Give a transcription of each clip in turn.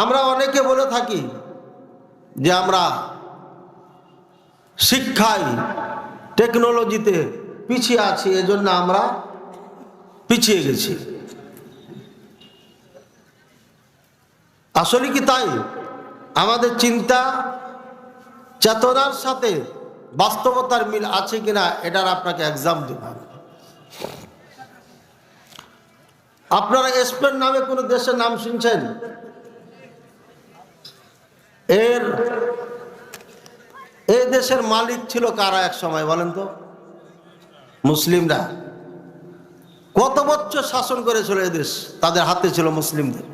আমরা অনেকে বলে থাকি যে আমরা শিক্ষায় টেকনোলজিতে পিছিয়ে আছি, এজন্য আমরা পিছিয়ে গেছি। আসলে কি তাই? আমাদের চিন্তা চেতনার সাথে বাস্তবতার মিল আছে কিনা এটার আপনাকে এক্সাম দিতে হবে। আপনারা স্পেন নামে কোন দেশের নাম শুনছেন? এই দেশের মালিক ছিল কারা এক সময় বলেন তো? মুসলিমরা। কত বছর শাসন করেছিল এই দেশ? তাদের হাতে ছিল মুসলিমদের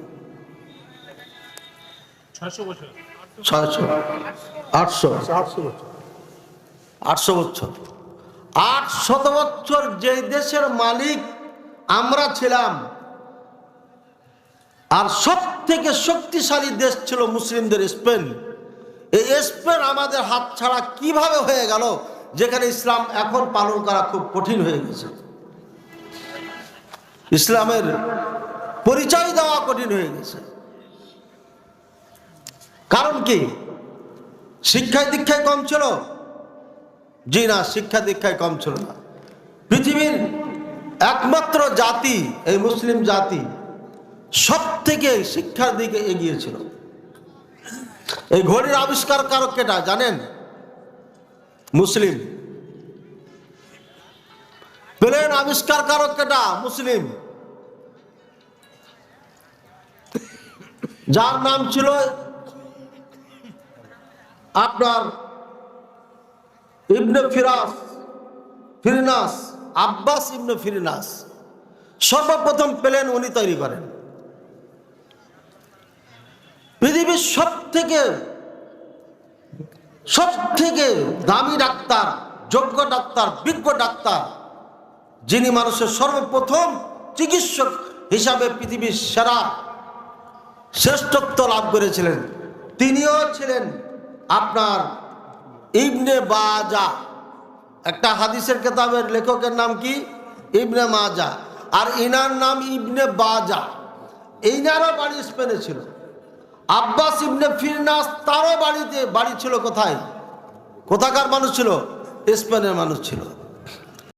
600 বছর 800 বছর 800 বছর যে দেশের মালিক আমরা ছিলাম, আর সব থেকে শক্তিশালী দেশ ছিল মুসলিমদের স্পেন। এই স্পেন আমাদের হাত ছাড়া কিভাবে হয়ে গেল, যেখানে ইসলাম এখন পালন করা খুব কঠিন হয়ে গেছে, ইসলামের পরিচয় দেওয়া কঠিন হয়ে গেছে। কারণ কি? শিক্ষায় দীক্ষায় কম ছিল? জি না, শিক্ষা দীক্ষায় কম ছিল না। পৃথিবীর একমাত্র জাতি এই মুসলিম জাতি সব থেকে শিক্ষার দিকে এগিয়েছিল। এই ঘড়ির আবিষ্কার কারক কেটা জানেন? মুসলিম। প্লেন আবিষ্কার কারক কেটা? মুসলিম। যার নাম ছিল আপনার ইবনে ফিরিনাস, আব্বাস ইবনে ফিরিনাস। সর্বপ্রথম প্লেন উনি তৈরি করেন। পৃথিবীর সব থেকে দামি ডাক্তার, যোগ্য ডাক্তার, বিজ্ঞ ডাক্তার, যিনি মানুষের সর্বপ্রথম চিকিৎসক হিসাবে পৃথিবীর সেরা শ্রেষ্ঠত্ব লাভ করেছিলেন, তিনিও ছিলেন আপনার ইবনে বাজা। একটা হাদিসের কিতাবের লেখকের নাম কি? ইবনে মাজা। আর ইনার নাম ইবনে বাজা। ইনারও বাড়ি স্পেনে ছিল। আব্বাস ইবনে ফিরনাস, তারও বাড়ি ছিল কোথায়? কোথাকার মানুষ ছিল? স্পেনের মানুষ ছিল।